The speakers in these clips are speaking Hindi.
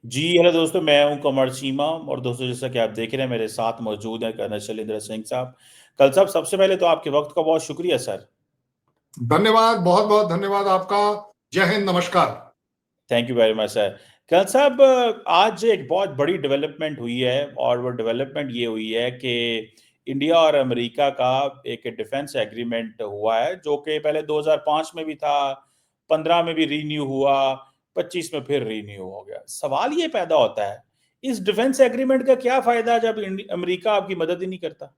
जी हेलो दोस्तों, मैं हूं कमर चीमा। और दोस्तों, जैसा कि आप देख रहे हैं, मेरे साथ मौजूद हैं कर्नल शैलेंद्र सिंह साहब। कल साहब, सबसे पहले तो आपके वक्त का बहुत शुक्रिया सर। धन्यवाद, बहुत बहुत धन्यवाद आपका। जय हिंद, नमस्कार। Thank you very much sir. Colonel साहब, आज एक बहुत बड़ी डेवलपमेंट हुई है, और वो डेवलपमेंट ये हुई है कि इंडिया और अमेरिका का एक डिफेंस एग्रीमेंट हुआ है, जो कि पहले 2005 में भी था, 15 में भी रीन्यू हुआ, 25 में फिर रीन्यू हो गया। सवाल ये पैदा होता है, इस डिफेंस एग्रीमेंट का क्या फायदा जब अमेरिका आपकी मदद ही नहीं करता,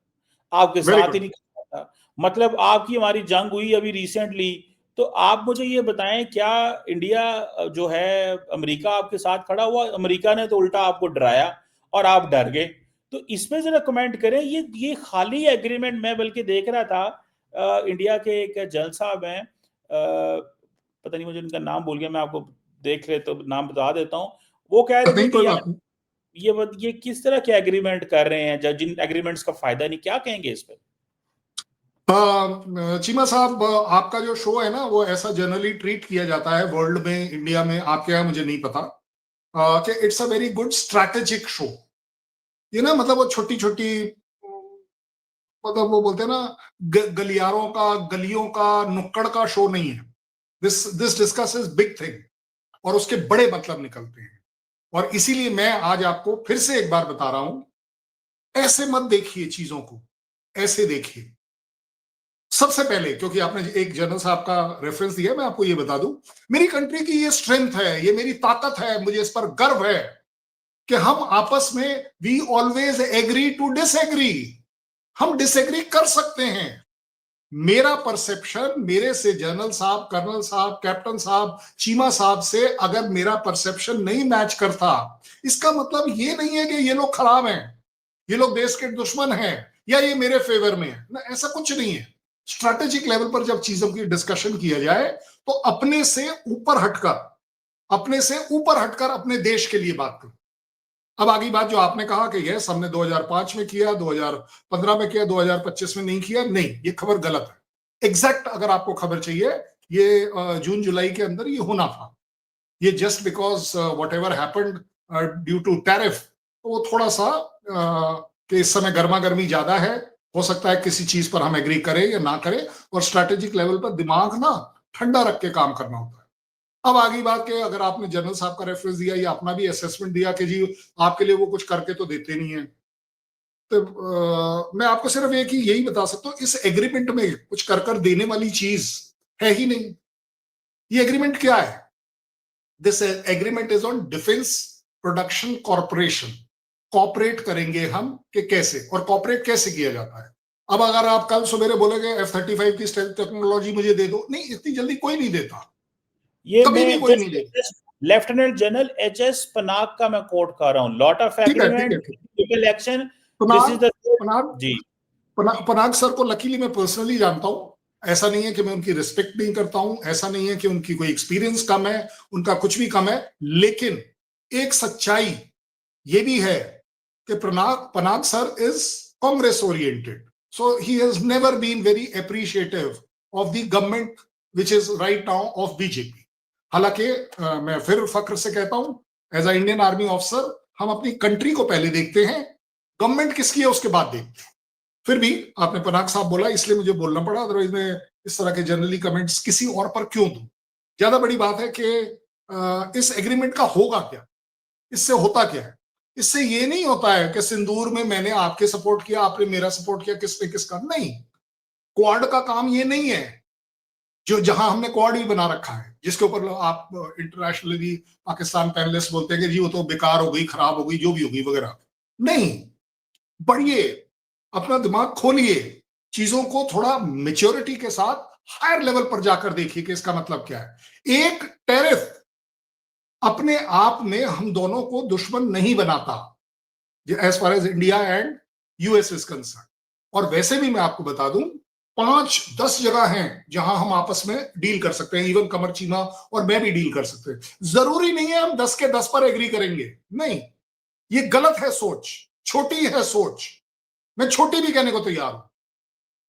आपके वेरी साथ ही गुड। नहीं करता। मतलब आपकी हमारी जंग हुई अभी रिसेंटली, तो आप मुझे ये बताएं, क्या इंडिया जो है, अमेरिका आपके साथ खड़ा हुआ, अमेरिका ने तो उल्टा आपको डराया और आप डर गए। तो इसमें जरा कमेंट करें। ये खाली एग्रीमेंट, मैं बल्कि देख रहा था, इंडिया के एक जनरल साहब हैं, पता नहीं, मुझे उनका नाम भूल गया, मैं आपको देख ले तो नाम बता देता हूँ। वो कह रहे थे नहीं, कि कोई यार, बात नहीं। ये किस तरह के एग्रीमेंट कर रहे हैं, जिन एग्रीमेंट्स का फायदा नहीं, क्या कहेंगे इस पे? चीमा साहब, आपका जो शो है ना, वो ऐसा जनरली ट्रीट किया जाता है वर्ल्ड में, इंडिया में, आपके यहाँ मुझे नहीं पता, कि it's a very good strategic show. ये ना, मतलब वो छोटी छोटी, मतलब वो बोलते हैं ना, गलियारों का, गलियों का, नुक्कड़ का शो नहीं है। दिस डिस्कसेस बिग थिंग, और उसके बड़े मतलब निकलते हैं। और इसीलिए मैं आज आपको फिर से एक बार बता रहा हूं, ऐसे मत देखिए चीजों को, ऐसे देखिए। सबसे पहले, क्योंकि आपने एक जनरल साहब का रेफरेंस दिया, मैं आपको ये बता दूं, मेरी कंट्री की ये स्ट्रेंथ है, ये मेरी ताकत है, मुझे इस पर गर्व है कि हम आपस में we always agree to disagree. हम डिसएग्री कर सकते हैं। मेरा परसेप्शन, मेरे से जनरल साहब, कर्नल साहब, कैप्टन साहब, चीमा साहब से अगर मेरा परसेप्शन नहीं मैच करता, इसका मतलब ये नहीं है कि ये लोग खराब हैं, ये लोग देश के दुश्मन हैं, या ये मेरे फेवर में है ना, ऐसा कुछ नहीं है। स्ट्रैटेजिक लेवल पर जब चीजों की डिस्कशन किया जाए, तो अपने से ऊपर हटकर अपने देश के लिए बात करो। अब आगे बात जो आपने कहा कि यस, हमने 2005 में किया, 2015 में किया, 2025 में नहीं किया, नहीं, ये खबर गलत है। एग्जैक्ट अगर आपको खबर चाहिए, ये जून जुलाई के अंदर ये होना था। ये just because whatever happened due to tariff, तो वो थोड़ा सा कि इस समय गर्मा गर्मी ज्यादा है, हो सकता है किसी चीज पर हम एग्री करें या ना करें, और स्ट्रैटेजिक लेवल पर दिमाग ना ठंडा रख के काम करना होता है। अब आगे बात के, अगर आपने जनरल साहब का रेफरेंस दिया या अपना भी असेसमेंट दिया कि जी आपके लिए वो कुछ करके तो देते नहीं है, तो मैं आपको सिर्फ एक ही यही बता सकता हूँ, इस एग्रीमेंट में कुछ कर कर देने वाली चीज है ही नहीं। ये एग्रीमेंट क्या है? This agreement is on defence production corporation. Cooperate करेंगे हम कि कैसे, और कॉपरेट कैसे किया जाता है। अब अगर आप कल सवेरे बोलोगे F-35 की स्टेल्थ टेक्नोलॉजी मुझे दे दो, नहीं, इतनी जल्दी कोई नहीं देता, ये कभी मैं भी कोई नहीं देता। Just lieutenant general H S Panag का मैं कोट कर रहा हूँ, लॉट ऑफ ठीक है, ठीक है, एग्रीमेंट, ठीक। Election, this Panag is the. Panag ji. Panag sir को लकीली मैं पर्सनली जानता हूं। ऐसा नहीं है कि मैं उनकी रिस्पेक्ट नहीं करता हूं, ऐसा नहीं है कि उनकी कोई एक्सपीरियंस कम है, उनका कुछ भी कम है। लेकिन एक सच्चाई ये भी है कि Panag Panag sir is Congress oriented, so he has never been very appreciative of the government which is right now of BJP. हालांकि मैं फिर फख्र से कहता हूं, as a Indian army officer, हम अपनी कंट्री को पहले देखते हैं, गवर्नमेंट किसकी है उसके बाद देखते हैं। फिर भी आपने पनाग साहब बोला, इसलिए मुझे बोलना पड़ा, अदरवाइज मैं इस तरह के जनरली कमेंट्स किसी और पर क्यों दूं। ज्यादा बड़ी बात है कि इस एग्रीमेंट का होगा क्या, इससे होता क्या है। इससे ये नहीं होता है कि सिंदूर में मैंने आपके सपोर्ट किया, आपने मेरा सपोर्ट किया, किसने किसका, नहीं। क्वाड का काम ये नहीं है, जो जहां हमने क्वाड भी बना रखा है, जिसके ऊपर आप इंटरनेशनली पाकिस्तान पैनलिस्ट बोलते हैं कि जी वो तो बेकार हो गई, खराब हो गई, जो भी होगी वगैरह। नहीं, बढ़िए, अपना दिमाग खोलिए, चीजों को थोड़ा मेच्योरिटी के साथ हायर लेवल पर जाकर देखिए कि इसका मतलब क्या है। एक टैरिफ अपने आप में हम दोनों को दुश्मन नहीं बनाता, as far as India and US is concern. और वैसे भी मैं आपको बता दूं, 5-10 जगह हैं जहां हम आपस में डील कर सकते हैं, इवन कमर चीमा और मैं भी डील कर सकते हैं। जरूरी नहीं है हम 10 के 10 पर एग्री करेंगे, नहीं, ये गलत है सोच, छोटी है सोच। मैं छोटी भी कहने को तैयार हूं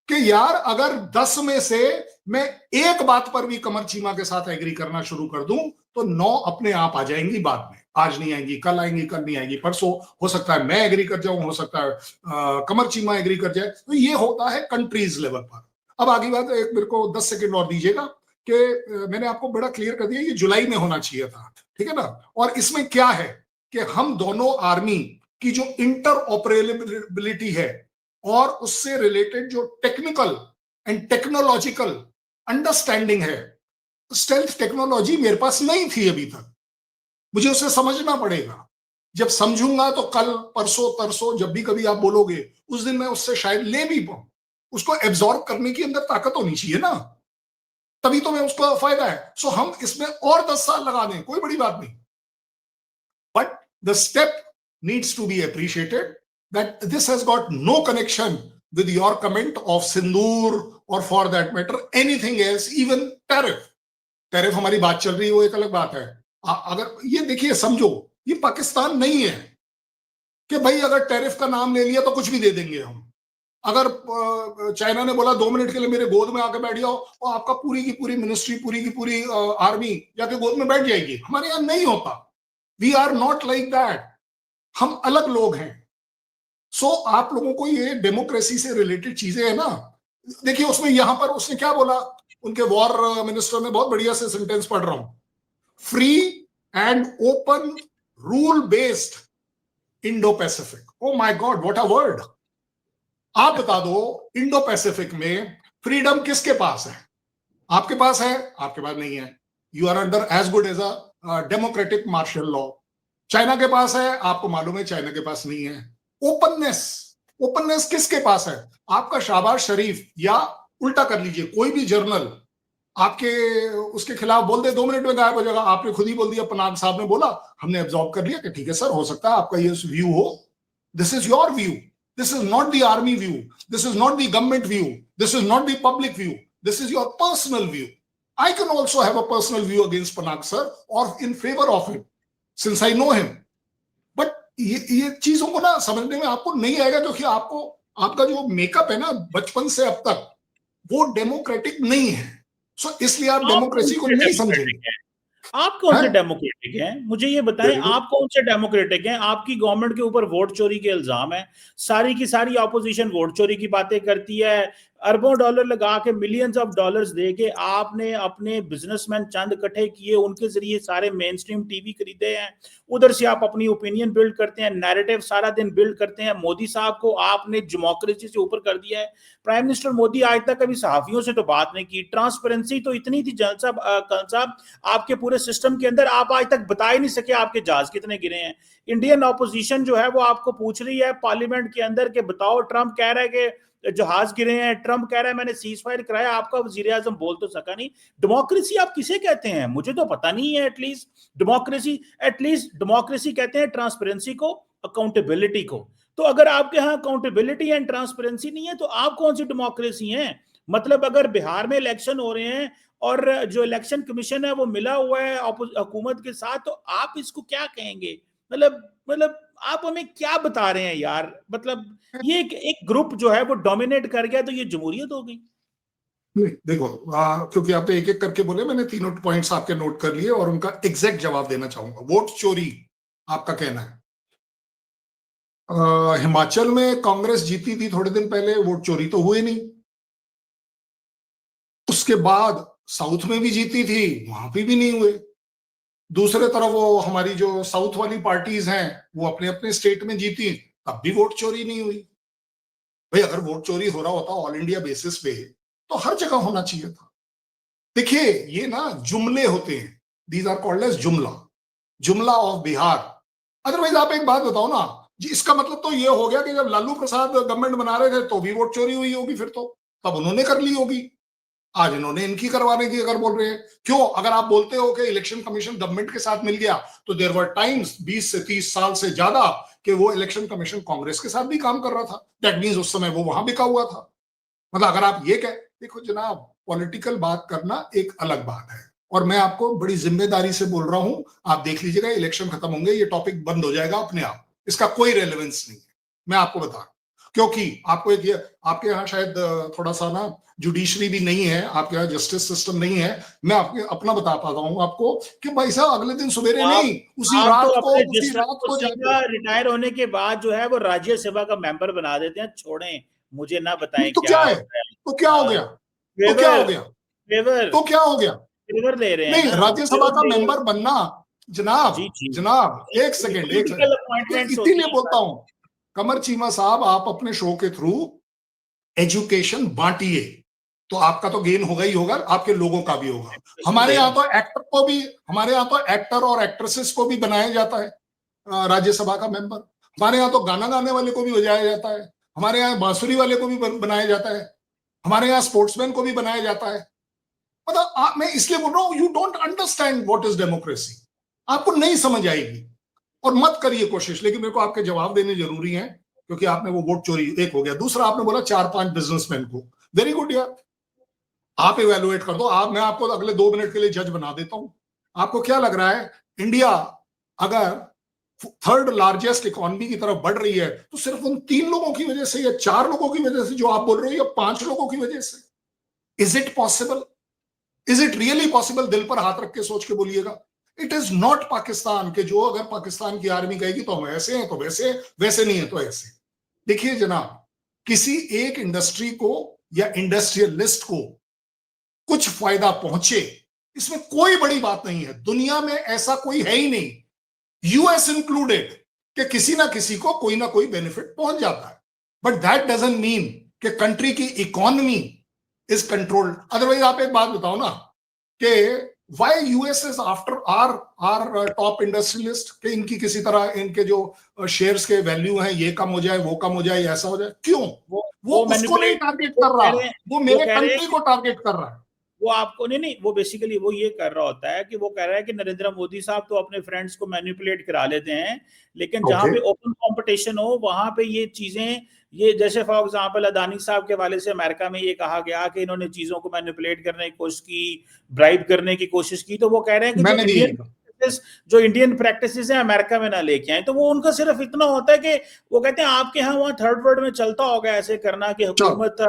कि यार, अगर 10 में से मैं एक बात पर भी कमर चीमा के साथ एग्री करना शुरू कर दूं, तो 9 अपने आप आ जाएंगी बाद में। आज नहीं आएंगी, कल आएंगी, कल नहीं आएंगी, परसों हो सकता है मैं एग्री कर जाऊं, हो सकता है कमर चीमा एग्री कर जाए। तो ये होता है कंट्रीज लेवल पर। अब आगे बात, एक मेरे को 10 सेकंड और दीजिएगा कि मैंने आपको बड़ा क्लियर कर दिया, ये जुलाई में होना चाहिए था, ठीक है ना। और इसमें क्या है कि हम दोनों आर्मी की जो इंटर ऑपरेबिलिटी है और उससे रिलेटेड जो टेक्निकल एंड टेक्नोलॉजिकल अंडरस्टैंडिंग है, स्टेल्थ टेक्नोलॉजी मेरे पास नहीं थी अभी तक, मुझे उसे समझना पड़ेगा। जब समझूंगा तो कल परसों तरसों जब भी कभी आप बोलोगे उस दिन मैं उससे शायद ले भी पाऊं। उसको एब्जॉर्ब करने की अंदर ताकत होनी चाहिए ना, तभी तो मैं उसको फायदा है। सो हम इसमें और 10 साल लगा दें, कोई बड़ी बात नहीं, but the step needs to be appreciated that this has got no connection with your comment of Sindoor or for that matter anything else, even tariff हमारी बात चल रही है वो एक अलग बात है। अगर ये देखिए समझो, ये पाकिस्तान नहीं है कि भाई अगर टैरिफ का नाम ले लिया तो कुछ भी दे देंगे हम। अगर चाइना ने बोला 2 मिनट के लिए मेरे गोद में आके बैठ जाओ और आपका पूरी की पूरी मिनिस्ट्री, पूरी की पूरी आर्मी जाके गोद में बैठ जाएगी, हमारे यहां नहीं होता। We are not like that, हम अलग लोग हैं। सो आप लोगों को ये डेमोक्रेसी से रिलेटेड चीजें है ना, देखिए उसमें यहां पर उसने क्या बोला, उनके वॉर मिनिस्टर ने बहुत बढ़िया से सेंटेंस पढ़ रहा हूं, free and open rule based Indo Pacific. Oh my God, what a word. आप बता दो इंडो पैसिफिक में फ्रीडम किसके पास है? आपके पास है? आपके पास नहीं है। You are under as good as a democratic martial law. China के पास है, आपको मालूम है चाइना के पास नहीं है। ओपननेस किसके पास है? आपका शहबाज शरीफ, या उल्टा कर लीजिए कोई भी जर्नल आपके उसके खिलाफ बोल दे, 2 मिनट में गायब हो जाएगा। आपने खुद ही बोल दिया, पनाग साहब ने बोला, हमने एब्जॉर्ब कर लिया कि ठीक है सर, हो सकता है आपका ये व्यू हो। This is your view, this is not the army view, this is not the government view, this is not the public view, this is your personal view. I can also have a personal view against Panaag sir or in favor of him since I know him, but ये चीजों को ना समझने में आपको नहीं आएगा, क्योंकि आपको आपका जो मेकअप है ना बचपन से अब तक वो डेमोक्रेटिक नहीं है। सो इसलिए आप डेमोक्रेसी को नहीं समझेंगे। आप कौन से डेमोक्रेटिक हैं? मुझे ये बताएं, आप कौन से डेमोक्रेटिक हैं? आपकी गवर्नमेंट के ऊपर वोट चोरी के इल्जाम है, सारी की सारी ऑपोजिशन वोट चोरी की बातें करती है, अरबों डॉलर लगा के, मिलियंस ऑफ डॉलर्स दे के आपने अपने बिजनेसमैन चंद इकट्ठे किए, उनके जरिए सारे मेन स्ट्रीम टीवी खरीदे हैं, उधर से आप अपनी ओपिनियन बिल्ड करते हैं, नैरेटिव सारा दिन बिल्ड करते हैं। मोदी साहब को आपने डेमोक्रेसी से ऊपर कर दिया है। प्राइम मिनिस्टर मोदी आज तक कभी सहाफियों से तो बात नहीं की, ट्रांसपेरेंसी तो इतनी थी साहब आपके पूरे सिस्टम के अंदर, आप आज तक बता ही नहीं सके आपके जहाज कितने गिरे हैं। इंडियन ऑपोजिशन जो है वो आपको पूछ रही है पार्लियामेंट के अंदर कि बताओ, ट्रंप कह रहा है कि जहाज गिरे हैं, ट्रंप कह रहा है मैंने सीज फायर कराया, आपका वजीर आजम बोल तो सका नहीं। डेमोक्रेसी आप किसे कहते हैं? मुझे तो पता नहीं है। एटलीस्ट डेमोक्रेसी कहते हैं ट्रांसपेरेंसी को, अकाउंटेबिलिटी को। तो अगर आपके यहाँ अकाउंटेबिलिटी एंड ट्रांसपेरेंसी नहीं है तो आप कौन सी डेमोक्रेसी हैं? मतलब अगर बिहार में इलेक्शन हो रहे हैं और जो इलेक्शन कमीशन है वो मिला हुआ है हुकूमत के साथ, तो आप इसको क्या कहेंगे? मतलब आप हमें क्या बता रहे हैं यार? मतलब ये एक ग्रुप जो है वो डोमिनेट कर गया तो ये जमहूरियत हो गई। नहीं देखो, क्योंकि आपने एक एक करके बोले, मैंने तीनों पॉइंट्स आपके नोट कर लिए और उनका एग्जैक्ट जवाब देना चाहूंगा। वोट चोरी आपका कहना है, हिमाचल में कांग्रेस जीती थी थोड़े दिन पहले, वोट चोरी तो हुए नहीं। उसके बाद साउथ में भी जीती थी, वहां पे भी नहीं हुए। दूसरे तरफ वो हमारी जो साउथ वाली पार्टीज हैं वो अपने अपने स्टेट में जीती, तब भी वोट चोरी नहीं हुई। भाई अगर वोट चोरी हो रहा होता ऑल इंडिया बेसिस पे तो हर जगह होना चाहिए था। देखिए ये ना जुमले होते हैं, दीज आर कॉल्ड एज जुमला ऑफ बिहार। अदरवाइज आप एक बात बताओ ना जी, इसका मतलब तो ये हो गया कि जब लालू प्रसाद गवर्नमेंट बना रहे थे तो भी वोट चोरी हुई होगी, फिर तो तब उन्होंने कर ली होगी, आज इन्होंने इनकी करवाने की अगर बोल रहे हैं। क्यों? अगर आप बोलते हो कि इलेक्शन कमीशन गवर्नमेंट के साथ मिल गया, तो देयर वर टाइम्स 20 से 30 साल से ज्यादा कि वो इलेक्शन कमीशन कांग्रेस के साथ भी काम कर रहा था। दैट मींस उस समय वो वहां बिका हुआ था। मतलब अगर आप ये देखो जनाब, पॉलिटिकल बात करना एक अलग बात है, और मैं आपको बड़ी जिम्मेदारी से बोल रहा हूं, आप देख लीजिएगा इलेक्शन खत्म होंगे ये टॉपिक बंद हो जाएगा अपने आप, इसका कोई रेलेवेंस नहीं है, मैं आपको बता रहा हूं। क्योंकि आपको एक आपके यहाँ शायद थोड़ा सा ना जुडिशरी भी नहीं है, आपके यहाँ जस्टिस सिस्टम नहीं है। मैं आपके अपना बता पाता हूँ आपको कि भाई साहब अगले दिन सवेरे नहीं, उसी आप तो रात अपने को जाके सीधा रिटायर होने के बाद जो है वो राज्यसभा का मेंबर बना देते हैं। छोड़ें, मुझे ना बताएं तो क्या क्या है, होता है। तो क्या हो गया, तो क्या हो फेवर गया, फेवर तो क्या हो गया? फेवर ले रहे हैं नहीं, ना, राज्यसभा फेवर का ले रहे मेंबर हैं। बनना, जनाब, जी जी, जनाब एक सेकेंड, एक पॉलिटिकल सेकेंड, अपॉइंटमेंट्स इसीलिए होती हैं बोलता सर। हूं कमर चीमा साहब, आप अपने शो के थ्रू एजुकेशन बांटिए, तो आपका तो गेन होगा ही होगा, आपके लोगों का भी होगा। हमारे यहाँ तो एक्टर को भी, हमारे यहाँ तो एक्टर और एक्ट्रेसेस को भी बनाया जाता है राज्यसभा का मेंबर। हमारे यहाँ तो गाना गाने वाले को भी बजाया जाता है, हमारे यहाँ बांसुरी वाले को भी बनाया जाता है, हमारे यहाँ स्पोर्ट्समैन को भी बनाया जाता है। मतलब मैं इसलिए बोल रहा हूं, you don't understand what is democracy, आपको नहीं समझ आएगी। और मत करिए कोशिश, लेकिन मेरे को आपके जवाब देने जरूरी हैं, क्योंकि आपने वो वोट चोरी एक हो गया। दूसरा, आपने बोला 4-5 बिजनेसमैन को, वेरी गुड यार, आप इवेलुएट कर दो, आप, मैं आपको अगले 2 मिनट के लिए जज बना देता हूं। आपको क्या लग रहा है, इंडिया अगर थर्ड लार्जेस्ट इकोनॉमी की तरफ बढ़ रही है तो सिर्फ उन 3 लोगों की वजह से, या 4 लोगों की वजह से जो आप बोल रहे हो, या 5 लोगों की वजह से? Is it possible? Is it really possible? दिल पर हाथ रख के सोच के बोलिएगा। इट इज नॉट पाकिस्तान के, जो अगर पाकिस्तान की आर्मी कहेगी तो हम ऐसे हैं तो वैसे, वैसे नहीं है तो ऐसे। देखिए जनाब, किसी एक इंडस्ट्री को या इंडस्ट्रियलिस्ट को कुछ फायदा पहुंचे, इसमें कोई बड़ी बात नहीं है। दुनिया में ऐसा कोई है ही नहीं, यूएस इंक्लूडेड, कि किसी ना किसी को कोई ना कोई बेनिफिट पहुंच जाता है। बट दैट डजंट मीन कि कंट्री की इकोनॉमी इज कंट्रोल्ड। अदरवाइज आप एक बात बताओ ना कि why US is after our top industrialist, कि इनकी किसी तरह इनके जो शेयर्स के वैल्यू हैं ये कम हो जाए, वो कम हो जाए, ऐसा हो जाए, क्यों? वो उसको नहीं मैनिपुलेट, टारगेट वो कर कह रहा, रहे हैं, वो वो मेरे कह रहे हैं कंट्री को टारगेट कर रहा है। वो आपको नहीं, वो बेसिकली वो ये कर रहा होता है कि वो कह रहा है कि नरेंद्र मोदी साहब तो अपने फ्रेंड्स को मैनिपुलेट करा लेते हैं, लेकिन जहां ओके, पे ओपन कंपटीशन हो वहां पे ये चीजें, ये जैसे फॉर एग्जांपल अदानी साहब के वाले से अमेरिका में ये कहा गया कि इन्होंने चीजों को मैनिपुलेट करने की कोशिश की, ब्राइब करने की कोशिश की, तो वो कह रहे हैं कि मैंने भी यही कहा। जो इंडियन प्रैक्टिसेस है अमेरिका में ना लेके आए। तो वो उनका सिर्फ इतना होता है कि वो कहते हैं आपके यहाँ वहाँ थर्ड वर्ल्ड में चलता होगा ऐसे करना कि चलो, हुकूमत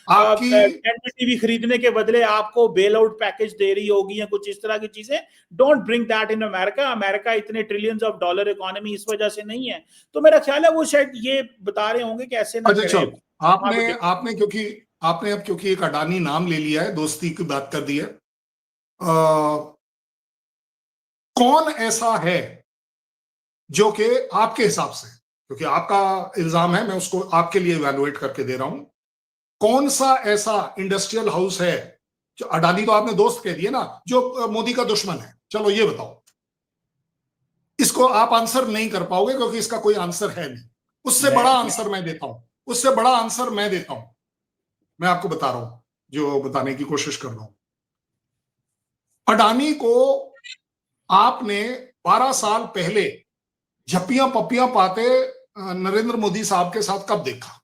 आपकी टीवी खरीदने के बदले आपको बेल आउट पैकेज दे रही होगी या कुछ इस तरह की चीजें। Don't bring that in America. America इतने ट्रिलियंस ऑफ डॉलर इकोनॉमी इस वजह से नहीं है। तो मेरा ख्याल है वो शायद ये बता रहे होंगे कि ऐसे ना अच्छा करें। चलो, आपने आपने क्योंकि आपने अब क्योंकि एक अडानी नाम ले लिया है, दोस्ती की बात कर दी है, कौन ऐसा है जो कि आपके हिसाब से, क्योंकि आपका इल्जाम है, मैं उसको आपके लिए इवैल्यूएट करके दे रहा हूं, कौन सा ऐसा इंडस्ट्रियल हाउस है जो, अडानी तो आपने दोस्त कह दिए ना, जो मोदी का दुश्मन है? चलो ये बताओ। इसको आप आंसर नहीं कर पाओगे क्योंकि इसका कोई आंसर है नहीं। उससे बड़ा आंसर मैं देता हूं, उससे बड़ा आंसर मैं देता हूं। मैं आपको बता रहा हूं जो बताने की कोशिश कर रहा हूं। अडानी को आपने 12 साल पहले झप्पियां पप्पियां पाते नरेंद्र मोदी साहब के साथ कब देखा?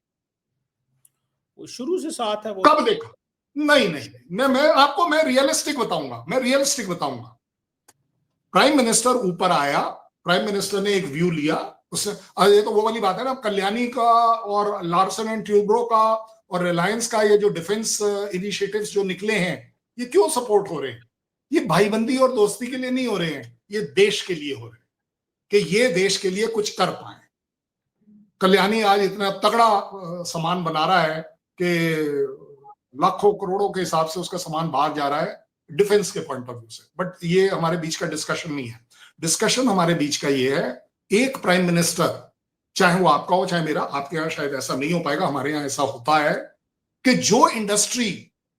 वो शुरू से साथ है वो। कब देखा? नहीं नहीं, मैं रियलिस्टिक बताऊंगा, मैं रियलिस्टिक बताऊंगा। प्राइम मिनिस्टर ऊपर आया, प्राइम मिनिस्टर ने एक व्यू लिया, उससे ये तो वो वाली बात है ना, कल्याणी का और लार्सन एंड ट्यूब्रो का और रिलायंस का ये जो डिफेंस इनिशिएटिव्स जो निकले हैं, ये क्यों सपोर्ट हो रहे हैं? ये भाईबंदी और दोस्ती के लिए नहीं हो रहे हैं, ये देश के लिए हो रहे हैं, कि ये देश के लिए कुछ कर पाए। कल्याणी आज इतना तगड़ा सामान बना रहा है कि लाखों करोड़ों के हिसाब से उसका सामान बाहर जा रहा है डिफेंस के पॉइंट ऑफ व्यू से। बट ये हमारे बीच का डिस्कशन नहीं है। डिस्कशन हमारे बीच का ये है, एक प्राइम मिनिस्टर, चाहे वो आपका हो चाहे मेरा, आपके यहाँ शायद ऐसा नहीं हो पाएगा, हमारे यहाँ ऐसा होता है कि जो इंडस्ट्री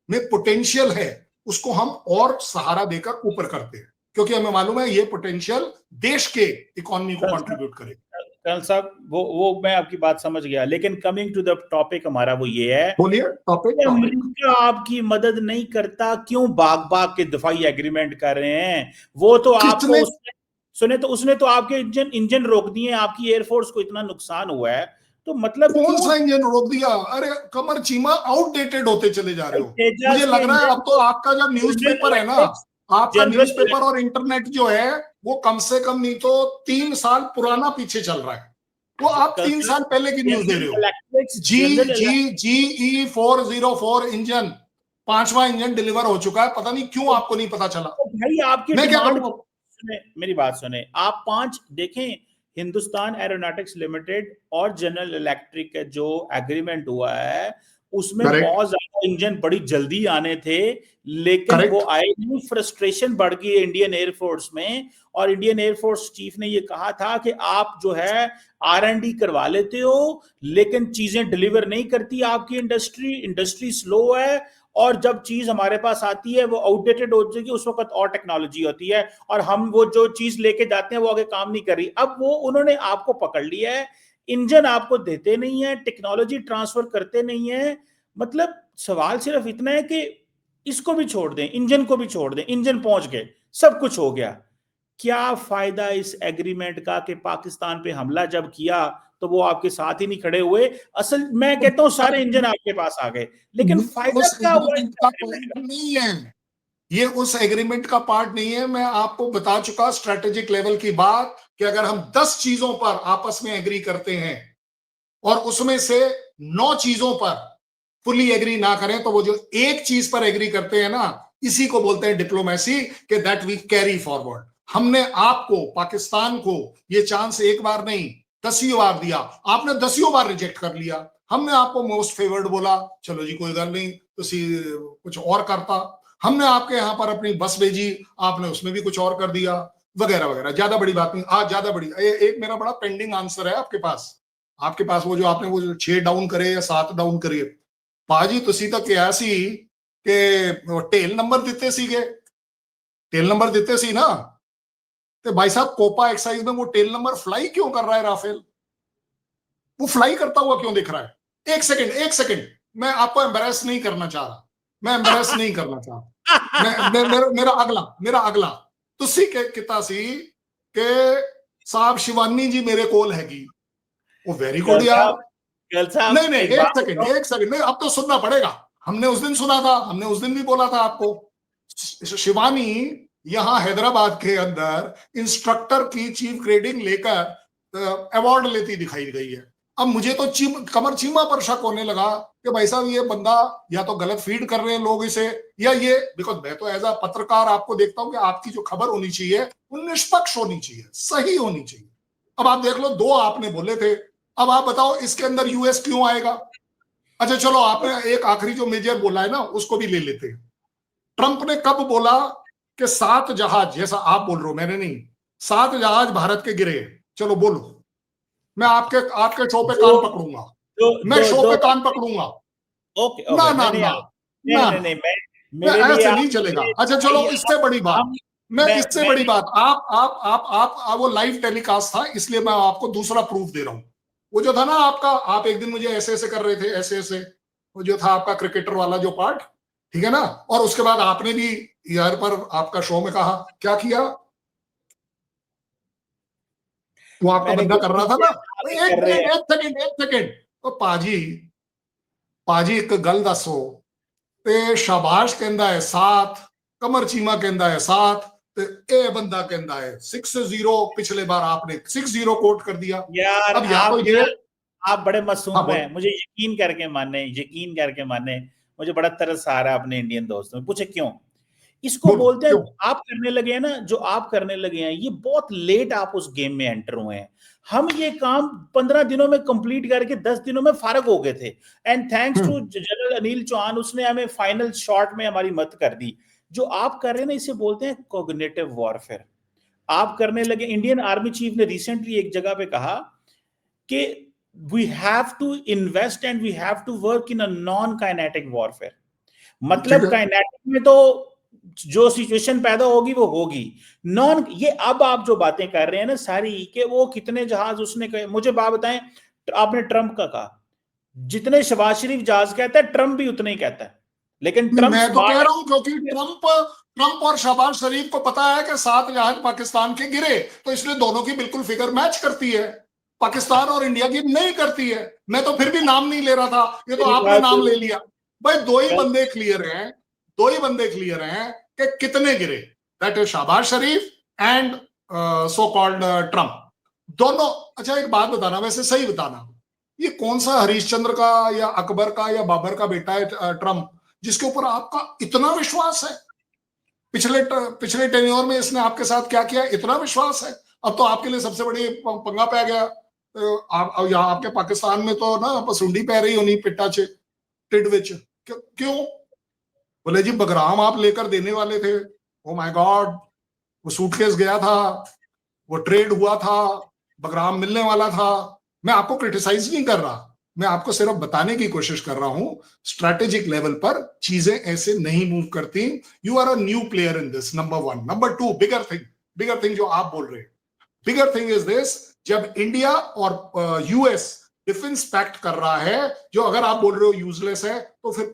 में पोटेंशियल है उसको हम और सहारा देकर ऊपर करते हैं, क्योंकि हमें मालूम है ये पोटेंशियल देश के इकोनॉमी को कंट्रीब्यूट करेगा। कर्नल साहब, वो मैं आपकी बात समझ गया, लेकिन कमिंग टू द टॉपिक हमारा वो ये है, बोलिए टॉपिक। अमेरिका आपकी मदद नहीं करता, क्यों भाग भाग के दफाई एग्रीमेंट कर रहे हैं? वो तो आपको उसने तो आपके इंजन रोक दिए, आपकी एयरफोर्स को इतना नुकसान हुआ है, तो मतलब कौन सा इंजन रोक दिया? अरे कमर चीमा, आउटडेटेड होते चले जा रहे हो। मुझे लग रहा है अब तो आपका जो न्यूज़पेपर है ना, आपका न्यूज़पेपर और इंटरनेट जो है वो कम से कम नहीं तो 3 साल पुराना पीछे चल रहा है। वो आप 3 साल पहले की न्यूज दे रहे हो। GE404 इंजन, 5वां इंजन डिलीवर हो चुका है, पता नहीं क्यों आपको नहीं पता चला। तो भाई आपकी मैं क्या डिमांड, करूं? मेरी बात सुने, आप 5 देखें, हिंदुस्तान एरोनॉटिक्स लिमिटेड और जनरल इलेक्ट्रिक का जो एग्रीमेंट हुआ है उसमें करेक्ट, बहुत ज्यादा इंजन बड़ी जल्दी आने थे, लेकिन वो करेक्ट, आए नहीं, फ्रस्ट्रेशन बढ़ गई इंडियन एयरफोर्स में। और इंडियन एयरफोर्स चीफ ने ये कहा था कि आप जो है R&D करवा लेते हो लेकिन चीजें डिलीवर नहीं करती आपकी इंडस्ट्री स्लो है, और जब चीज हमारे पास आती है वो आउटडेटेड हो जाएगी, उस वक्त और टेक्नोलॉजी होती है और हम वो जो चीज लेके जाते हैं वो आगे काम नहीं कर रही। अब वो उन्होंने आपको पकड़ लिया है, इंजन आपको देते नहीं है, टेक्नोलॉजी ट्रांसफर करते नहीं है। मतलब सवाल सिर्फ इतना है कि इसको भी छोड़ दें, इंजन को भी छोड़ दें, इंजन पहुंच गए, सब कुछ हो गया, क्या फायदा इस एग्रीमेंट का कि पाकिस्तान पे हमला जब किया तो वो आपके साथ ही नहीं खड़े हुए। असल मैं कहता हूं सारे इंजन आपके पास आ गए, लेकिन फायदा उस क्या हुआ इस एग्रीमेंट का एग्रीमेंट पार्ट का? नहीं है, ये उस एग्रीमेंट का पार्ट नहीं है। मैं आपको बता चुका स्ट्रेटेजिक लेवल की बात कि अगर हम 10 चीजों पर आपस में एग्री करते हैं और उसमें से 9 चीजों पर फुली एग्री ना करें, तो वो जो एक चीज पर एग्री करते हैं ना, इसी को बोलते हैं डिप्लोमेसी, कि दैट वी कैरी फॉरवर्ड। हमने आपको, पाकिस्तान को, ये चांस एक बार नहीं 10 बार दिया, आपने 10 बार रिजेक्ट कर लिया। हमने आपको मोस्ट फेवर्ड बोला, चलो जी कोई गल नहीं, तो कुछ और करता। हमने आपके यहां पर अपनी बस भेजी, आपने उसमें भी कुछ और कर दिया, वगैरह वगैरह। ज्यादा बड़ी बात नहीं, आज ज्यादा बड़ी एक मेरा बड़ा पेंडिंग आंसर है आपके पास वो जो आपने वो 6 डाउन करे या 7 डाउन करे, पाजी तुसी तो क्या सी कि टेल नंबर दिते सीगे, टेल नंबर दिते सी ना, तो भाई साहब कोपा एक्साइज में वो टेल नंबर फ्लाई क्यों कर रहा है राफेल? वो फ्लाई करता हुआ क्यों दिख रहा है? एक सेकंड, एक सेकंड, मैं आपको एम्बेरस नहीं करना चाह रहा, मैं एम्बेरस नहीं करना चाह रहा। मेरा अगला तुसी के किता सी के साहब शिवानी जी मेरे कोल हैगी, वो वेरी गुड गल यार। साहब, गल साहब नहीं नहीं, एक एक बात सेकंड, बताओ। एक सेकंड, नहीं अब तो सुनना पड़ेगा। हमने उस दिन सुना था, हमने उस दिन भी बोला था आपको, शिवानी यहां हैदराबाद के अंदर इंस्ट्रक्टर की चीफ ग्रेडिंग लेकर अवार्ड लेती दिखाई गई है। अब मुझे तो कमर चीमा पर शक होने लगा कि भाई साहब ये बंदा या तो गलत फीड कर रहे हैं लोग इसे, या ये, बिकॉज मैं तो एज अ पत्रकार आपको देखता हूं कि आपकी जो खबर होनी चाहिए वो निष्पक्ष होनी चाहिए, सही होनी चाहिए। अब आप देख लो, 2 आपने बोले थे, अब आप बताओ इसके अंदर यूएस क्यों आएगा? अच्छा चलो, आपने एक आखिरी जो मेजर बोला है ना, उसको भी ले लेते हैं। ट्रंप ने कब बोला कि 7 जहाज, जैसा आप बोल रहे हो, मैंने नहीं, 7 जहाज भारत के गिरे? चलो बोलो, मैं आपके आपके शो पे दो कान पकड़ूंगा, दो मैं दो शो दो पे कान पकड़ूंगा। ओके ना ओके, ना नहीं ना, नहीं ना नहीं नहीं, ना, मैं, मेरे लिए ऐसे आप, नहीं चलेगा। मेरे अच्छा भाई चलो, इससे बड़ी बात, हम, मैं इससे मैं बड़ी बात, आप वो लाइव टेलीकास्ट था, इसलिए मैं आपको दूसरा प्रूफ दे रहा हूं। वो जो था ना आपका, आप एक दिन मुझे ऐसे ऐसे कर रहे थे, ऐसे ऐसे, वो जो था आपका क्रिकेटर वाला जो पार्ट, ठीक है ना, और उसके बाद आपने भी यार पर आपका शो में कहा क्या किया, वो आपका मैंने बंदा कुछ कर रहा नहीं था ना। किया, आप ही एक कर रहे मिनट, हैं। एक सेकंड, एक सेकंड, तो पाजी, पाजी एक गल दसो, ते शाबाश कहंदा है 7, कमर चीमा कहंदा है 7, ते ए बंदा कहंदा है 6-0। पिछले बार आपने 6-0 कोट कर दिया। यार अब या तो आप ये, ना, आप बड़े हाँ मासूम बोल, हैं, मुझे यकीन करके माने, यकीन करके माने, मुझे बड़ा तरस आ रहा है अपने इंडियन दोस्तों में। पूछे क्यों? इसको बोलो बोलते हैं, क्यों? जो आप करने लगे हैं ना, जो आप करने लगे हैं, ये बहुत लेट आप उस गेम में एंटर हुए हैं। हम ये काम 15 दिनों में कंप्लीट करके 10 दिनों में फारग हो गए थे, and thanks to general Anil Chauhan, उसने हमें फाइनल शॉट में हमारी मदद कर दी। जो आप कर रहे हैं ना, इसे बोलते हैं कॉग्निटिव वॉरफेयर। आप करने लगे। इंडियन आर्मी चीफ ने रिसेंटली एक जगह पे कहा कि we have to invest and we have to work in a non kinetic warfare. ठीक मतलब है, काइनेटिक में तो जो सिचुएशन पैदा होगी वो होगी, नॉन, ये अब आप जो बातें कर रहे हैं ना सारी, कि वो कितने जहाज उसने कहे, मुझे बात बताएं। आपने ट्रंप का कहा, जितने शबाज शरीफ जहाज कहता है ट्रंप भी उतने ही कहता है, लेकिन नहीं ट्रंप मैं तो कह स्मार्ट रहा हूं, क्योंकि है। ट्रंप ट्रंप और शहबाज शरीफ को पता है कि 7 जहाज पाकिस्तान के गिरे, तो इसलिए दोनों की बिल्कुल फिगर मैच करती है, पाकिस्तान और इंडिया की नहीं करती है। मैं तो फिर भी नाम नहीं ले रहा था, ये तो मेरी आपने बात नाम ले लिया। भाई दो ही गलत। बंदे क्लियर हैं, 2 ही बंदे क्लियर हैं कि कितने गिरे, that is Shahbaz Sharif and so called Trump, दोनों। अच्छा एक बात बताना, वैसे सही बताना, ये कौन सा हरीशचंद्र का या अकबर का या बाबर का बेटा है ट्रम्प, जिसके ऊपर आपका इतना विश्वास है? पिछले टेन्योर में इसने आपके साथ क्या किया, इतना विश्वास है? अब तो आपके लिए सबसे बड़ी पंगा पै गया। आप यहाँ आपके पाकिस्तान में तो ना पसुंडी पै रही होनी पिट्टा च टिड विच। क्यों? बोले जी बगराम आप लेकर देने वाले थे। ओ माय गॉड, वो सूटकेस गया था, वो ट्रेड हुआ था, बगराम मिलने वाला था। मैं आपको क्रिटिसाइज नहीं कर रहा, मैं आपको सिर्फ बताने की कोशिश कर रहा हूं स्ट्रैटेजिक लेवल पर चीजें ऐसे नहीं मूव करती। You are a new player in this, number one. Number two, bigger thing जो आप बोल रहे हैं, बिगर थिंग इज दिस, जब इंडिया और यूएस डिफेंस पैक्ट कर रहा है, जो अगर आप बोल रहे हो यूजलेस है, तो फिर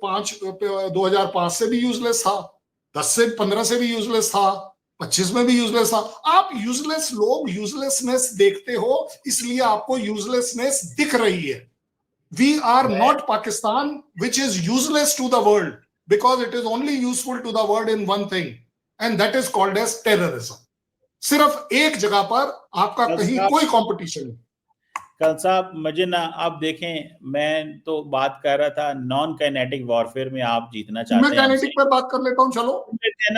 2005 से भी यूजलेस था, 10 से 15 से भी यूजलेस था, 25 में भी यूजलेस था। आप यूजलेस लोग यूजलेसनेस देखते हो, इसलिए आपको यूजलेसनेस दिख रही है। We are not Pakistan, which is useless to the world, because it is only useful to the world in one thing, and that is called as terrorism. सिर्फ एक जगह पर आपका कहीं कोई कंपटीशन नहीं। कल साहब मुझे ना, आप देखें, मैं तो बात कर रहा था नॉन काइनेटिक वॉरफेयर में आप जीतना चाहते हैं। मैं काइनेटिक पर बात कर लेता हूं, चलो।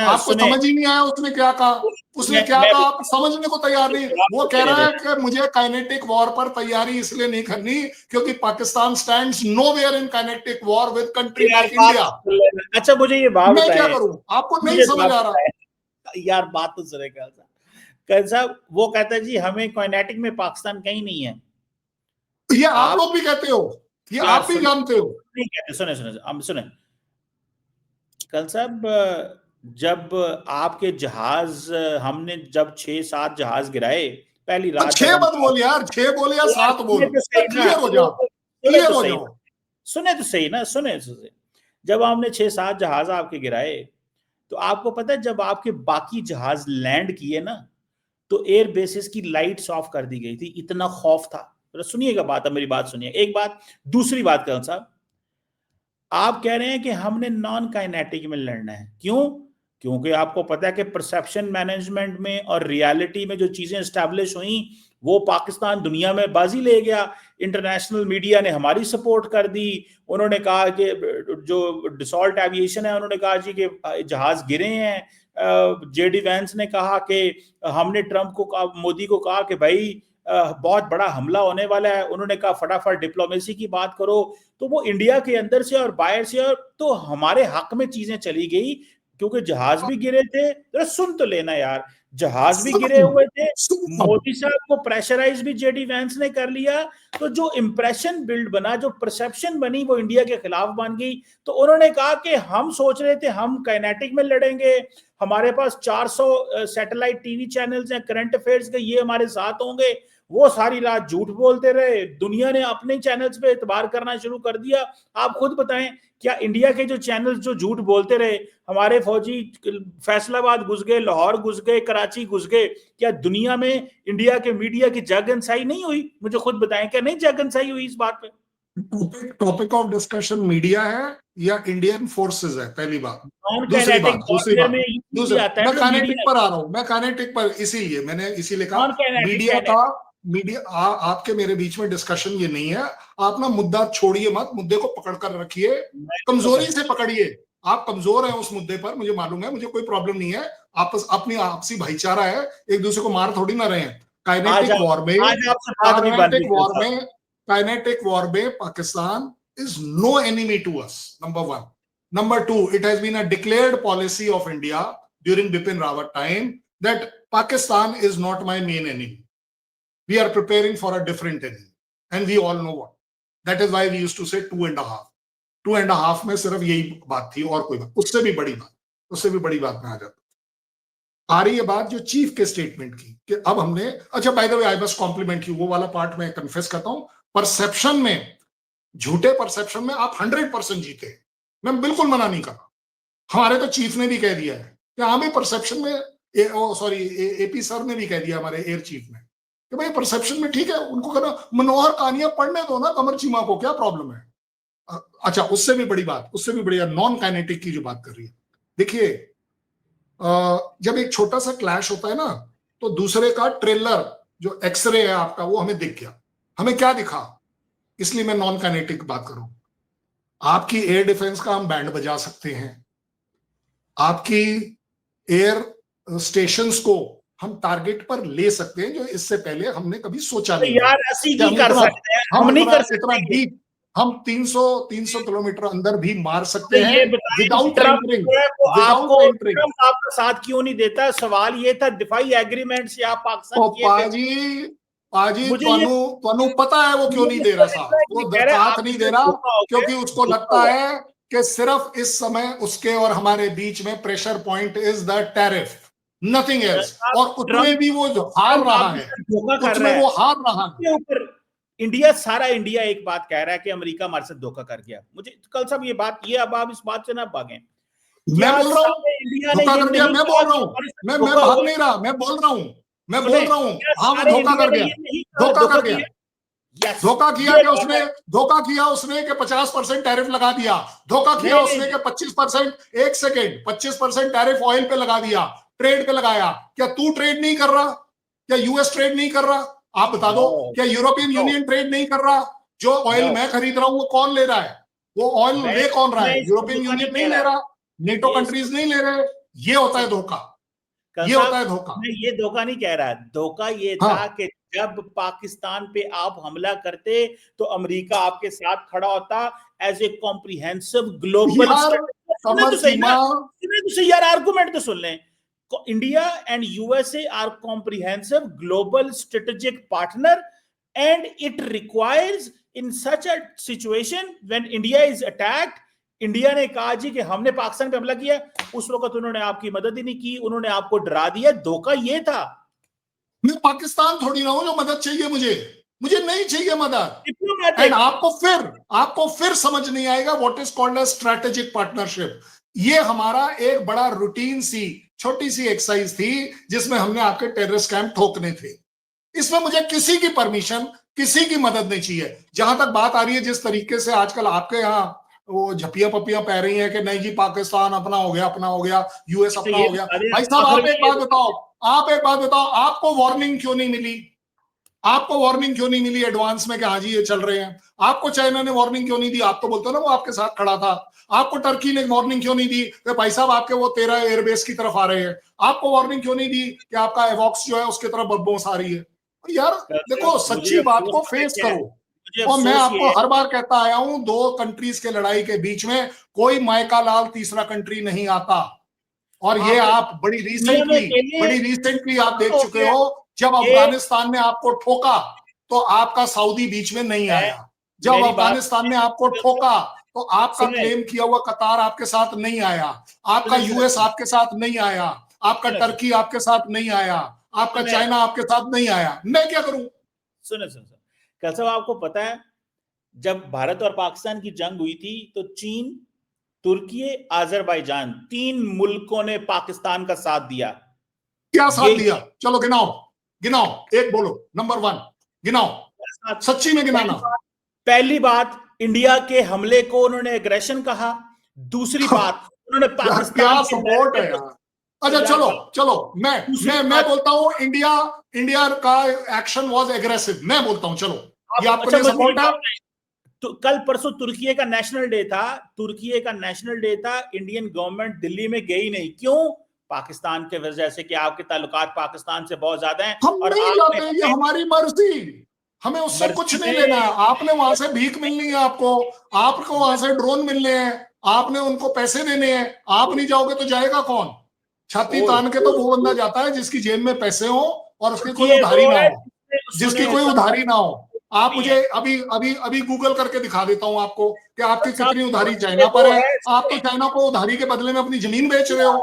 आपको समझ ही नहीं आया उसने क्या कहा, उसने क्या कहा आप समझने को तैयार नहीं। वो कह रहा है कि मुझे काइनेटिक वॉर पर तैयारी इसलिए नहीं करनी क्योंकि Pakistan stands nowhere in kinetic war with country like India. अच्छा मुझे ये बात मैं क्या करूं, आपको नहीं समझ आ रहा यार? बात तो सुने कल साहब, वो कहता है जी हमें काइनेटिक में पाकिस्तान कहीं नहीं है। ये आप लोग भी कहते हो, ये आप भी जानते हो। नहीं कहते, सुने सुने हम सुने कल साहब, जब आपके जहाज, हमने जब 6-7 जहाज गिराए पहली रात, 6 मत बोल यार, 6 बोल या 7 बोल, क्लियर हो जाओ, क्लियर हो जाओ। सुने तो सही ना, सुने। जब हमने 6-7 जहाज आपके गिराए, तो आपको पता है जब आपके बाकी जहाज लैंड किए ना, तो एयर बेसिस की लाइट्स ऑफ कर दी गई थी, इतना खौफ था। सुनिएगा बात, अब मेरी बात सुनिए, एक बात। दूसरी बात करण साहब, आप कह रहे हैं कि हमने नॉन काइनेटिक में लड़ना है, क्यों? क्योंकि आपको पता है कि परसेप्शन मैनेजमेंट में और रियलिटी में जो चीजें एस्टैब्लिश हुई, वो पाकिस्तान दुनिया में बाजी ले गया। इंटरनेशनल मीडिया ने हमारी सपोर्ट कर दी, उन्होंने कहा कि जो डिसॉल्ट एविएशन है, उन्होंने कहा जी कि जहाज गिरे हैं। जेडी वैंस ने कहा कि हमने ट्रंप को कहा, मोदी को कहा कि भाई बहुत बड़ा हमला होने वाला है, उन्होंने कहा फटाफट डिप्लोमेसी की बात करो। तो वो इंडिया के अंदर से और बाहर से, और तो हमारे हक में चीजें चली गई, क्योंकि जहाज भी गिरे थे। तो सुन तो लेना यार, जहाज भी गिरे हुए थे, मोदी साहब को प्रेशराइज भी जेडी वैंस ने कर लिया। तो जो इंप्रेशन बिल्ड बना, जो परसेप्शन बनी, वो इंडिया के खिलाफ बन गई। तो उन्होंने कहा कि हम सोच रहे थे हम काइनेटिक में लड़ेंगे, हमारे पास 400 सैटेलाइट टीवी चैनल्स हैं, करंट अफेयर्स के, ये हमारे साथ होंगे। वो सारी रात झूठ बोलते रहे, दुनिया ने अपने चैनल्स पे एतबार करना शुरू कर दिया। आप खुद बताएं, क्या इंडिया के जो चैनल्स जो झूठ बोलते रहे, हमारे फौजी फैसलाबाद घुस गए, लाहौर घुस गए, कराची घुस गए, क्या दुनिया में इंडिया के मीडिया की जागनसाई नहीं हुई? मुझे खुद बताएं, क्या नहीं जागनसाई हुई इस बात पे? टॉपिक ऑफ डिस्कशन मीडिया है या इंडियन फोर्सेस है, पहली बात। दूसरी बात मैं काइनेटिक पर आ रहा हूं, मैं काइनेटिक पर इसीलिए मैंने इसीलिए कहा मीडिया आपके मेरे बीच में डिस्कशन ये नहीं है। आप ना मुद्दा छोड़िए मत, मुद्दे को पकड़ कर रखिए, कमजोरी से पकड़िए। आप कमजोर हैं उस मुद्दे पर, मुझे मालूम है, मुझे कोई प्रॉब्लम नहीं है। अपनी आपसी भाईचारा है, एक दूसरे को मार थोड़ी ना रहे हैं। काइनेटिक वॉर में Pakistan is no enemy to us, number one. Number two, it has been a declared policy of India during Bipin Rawat time that Pakistan is not my main enemy. We are preparing for a different enemy, and we all know what. That is why we used to say 2.5. 2.5 में सिर्फ यही बात थी और कोई बात, उससे भी बड़ी बात में आ जाता। आ रही है बात जो चीफ के स्टेटमेंट की कि अब हमने, अच्छा by the way I must compliment you, वो वाला पार्ट मैं कन्फेस करता हूं, परसेप्शन में, झूठे परसेप्शन में आप 100% जीते, मैं बिल्कुल मना नहीं कर रहा। हमारे तो चीफ ने भी कह दिया है कि हाँ भाई परसेप्शन में, एपी सर ने भी कह दिया, हमारे एयर चीफ ने, कि भाई परसेप्शन में ठीक है, उनको कहना मनोहर कहानियां पढ़ने दो ना कमर चीमा को, क्या प्रॉब्लम है। अच्छा उससे भी बड़ी बात, नॉन काइनेटिक की जो बात कर रही है, देखिए जब एक छोटा सा क्लैश होता है ना, तो दूसरे का ट्रेलर जो एक्सरे है आपका, वो हमें दिख गया। हमें क्या दिखा? इसलिए मैं नॉन काइनेटिक बात करूं। आपकी एयर डिफेंस का हम बैंड बजा सकते हैं, आपकी एयर स्टेशंस को हम टारगेट पर ले सकते हैं, जो इससे पहले हमने कभी सोचा तो नहीं था यार ऐसी कि की कर सकते हैं, हम नहीं कर इतना सकते। डीप, हम 300 किलोमीटर अंदर भी मार सकते तो हैं ये बताएं, विदाउट ट्रम्प एंटरिंग, जो है वो विदाउट आपको, एंटरिंग। ट्रम्प आपका साथ क्यों नहीं देता? सवाल ये था, दिफाई एग्रीमेंट से आप पाकिस्तान ओ किए फिर। पाजी मुझे ये ਤੁਹਾਨੂੰ पता है वो क्यों नहीं दे रहा साथ? वो कह रहे हैं साथ आपके नहीं दे साथ रहा धोखा हो गया, क्योंकि उसको धोखा लगता हुआ। है कि सिर्फ इस समय उसके और हमारे बीच में pressure point is the tariff, nothing else. आप और उसमें ट्रम्प भी वो जो हार ट्रम्प रहा आपके है, साथ धोखा कर उसमें रहा है। वो हार रहा है। इसके ऊपर इंडिया, सारा इंडिया एक बात कह रहा है कि अमेरिका हमारे साथ धोखा कर गया। मुझे कल साहब ये बात, ये अब आप इस बात से ना भागें। मैं क्या बोल रहा हूं सारे इंडिया ने धोखा ये कर दिया, नहीं मैं कहा बोल रहा कि हूं, हमारे साथ मैं धोखा भाग हुआ? नहीं रहा, मैं बोल रहा हूं, मैं सुने, बोल रहा हूं। क्या हाँ वो सारे धोखा इंडिया कर ने गया, ये नहीं कहा धोखा धोखा कर गया, किया? यस, धोखा किया ये कि बात उसने, है। धोखा किया उसने कि 50% टैरिफ लगा दिया, धोखा किया नहीं उसने नहीं, कि 25%, एक सेकेंड, 25% टैरिफ ऑयल पे लगा दिया, ट्रेड पे लगाया। क्या तू ट्रेड नहीं कर रहा? क्या यूएस ट्रेड नहीं कर रहा? आप बता दो। नो क्या यूरोपियन नो यूनियन ट्रेड नहीं कर रहा? जो ऑयल नो, मैं खरीद रहा हूं वो कौन ले रहा है? वो ऑयल मैं ले कौन रहा मैं है? इसको यूरोपियन धोखा नहीं यूनियन नहीं कह ले रहा। रहा, नेटो ये इसको कंट्रीज नहीं ले रहे। ये होता है सुन, धोखा, कल ये होता साहब, है धोखा। मैं ये धोखा नहीं कह रहा। धोखा ये था हाँ कि जब पाकिस्तान पे आप हमला करते तो अमेरिका आपके साथ खड़ा होता एज ए कॉम्प्रिहेंसिव ग्लोबल यार, स्ट्रेटजी। सुने कमर तो सही सीमा, ना, सुने तो सही यार, आर्गुमेंट तो सुन लें। India and USA are comprehensive global strategic partner, and it requires in such a situation when India is attacked. India ने कहा जी कि हमने पाकिस्तान पे हमला किया, उस वक्त उन्होंने आपकी मदद ही नहीं की, उन्होंने आपको डरा दिया। धोखा ये था। मैं पाकिस्तान थोड़ी ना हूं जो मदद चाहिए मुझे, मुझे नहीं चाहिए मदद। And diplomatic. आपको फिर समझ नहीं आएगा what is called a strategic partnership. ये हमारा एक बड़ा रूटीन सी छोटी सी एक्सरसाइज थी जिसमें हमने आपके टेररिस्ट कैंप ठोकने थे। इसमें मुझे किसी की परमिशन, किसी की मदद नहीं चाहिए। जहां तक बात आ रही है जिस तरीके से आजकल आपके यहाँ वो झपिया पपियां पै रही हैं कि नहीं जी पाकिस्तान अपना हो गया, अपना हो गया, यूएस तो अपना ये हो गया। बता दें भाई साहब आखिर आप में, एक ये बात बताओ, आप एक बात बताओ, आपको वार्निंग क्यों नहीं मिली? आपको वार्निंग क्यों नहीं मिली एडवांस में कि हाँ जी ये चल रहे हैं? आपको चाइना ने वार्निंग क्यों नहीं दी? आप तो बोलते हो ना वो आपके साथ खड़ा था। आपको टर्की ने वार्निंग क्यों नहीं दी कि भाई साहब आपके वो 13 एयरबेस की तरफ आ रहे हैं? आपको वार्निंग क्यों नहीं दी कि आपका एवॉक्स जो है उसकी तरफ बदबूस आ रही है? यार देखो, मुझे सच्ची बात अफसोस को पता है फेस क्या है? करो। मुझे और मैं अफसोस ये आपको है, हर बार कहता आया हूं, दो कंट्रीज के लड़ाई के बीच में कोई मायका लाल तीसरा कंट्री नहीं आता। और ये आप आप दुनिया में अकेले बड़ी रिसेंटली आप साबित देख हो चुके गया हो। जब ये। अफगानिस्तान ने आपको ठोका तो आपका सऊदी बीच में नहीं मैं, आया। जब मेरी बात अफगानिस्तान ने आपको ठोका तो आपका सुने क्लेम किया हुआ कतार आपके साथ नहीं आया, आपका सुने सुने यूएस आपके साथ नहीं आया, आपका सुने टर्की आपके साथ नहीं आया, आपका सुने चाइना आपके साथ नहीं आया। मैं क्या करूं? सुने सुने सुने। कल साहब आपको पता है, जब भारत और पाकिस्तान की जंग हुई थी तो चीन, तुर्की, आजरबाईजान, 3 मुल्कों ने पाकिस्तान का साथ दिया। क्या ये साथ दिया? चलो गिनाओ, गिनाओ, एक बोलो, नंबर 1 गिनाओ, सच्ची में पहली गिनाना। बात, पहली बात, इंडिया के हमले को उन्होंने एग्रेशन कहा। दूसरी बात, उन्होंने यार पाकिस्तान क्या के सपोर्ट है बैरिकेड यार। को अच्छा यार चलो, बात। चलो, दूसरी मैं बात, बोलता हूं इंडिया, इंडिया का एक्शन वाज एग्रेसिव, मैं बोलता हूं चलो, ये आप आपके अच्छा लिए मुझे एक सपोर्ट है? बात बताएं, तो कल परसों तुर्की का नेशनल डे था, तुर्की का नेशनल डे था, इंडियन गवर्नमेंट दिल्ली में गई नहीं, क्यों? पाकिस्तान के वजह से कि आपके ताल्लुकात पाकिस्तान से बहुत ज्यादा हैं हम और नहीं आपने जाते, ये हमें हमारी मर्जी, हमें उससे कुछ मर्जी नहीं लेना है। में। आपने वहां से भीख मिलनी है, आपको आपको वहां से ड्रोन मिलने हैं, आपने उनको पैसे देने हैं। आप नहीं जाओगे तो जाएगा कौन? छाती तान के तो वो बंदा जाता है जिसकी जेब में पैसे हो और उसकी कोई ये उधारी वो ना है हो, जिसकी सुने कोई उधारी ना हो। आप भी है मुझे अभी अभी अभी गूगल करके दिखा देता हूं आपको कि आपकी साहब, कितनी उधारी तुर्की चाइना वो पर है। है आप तो चाइना को उधारी के बदले में अपनी जमीन बेच रहे हो।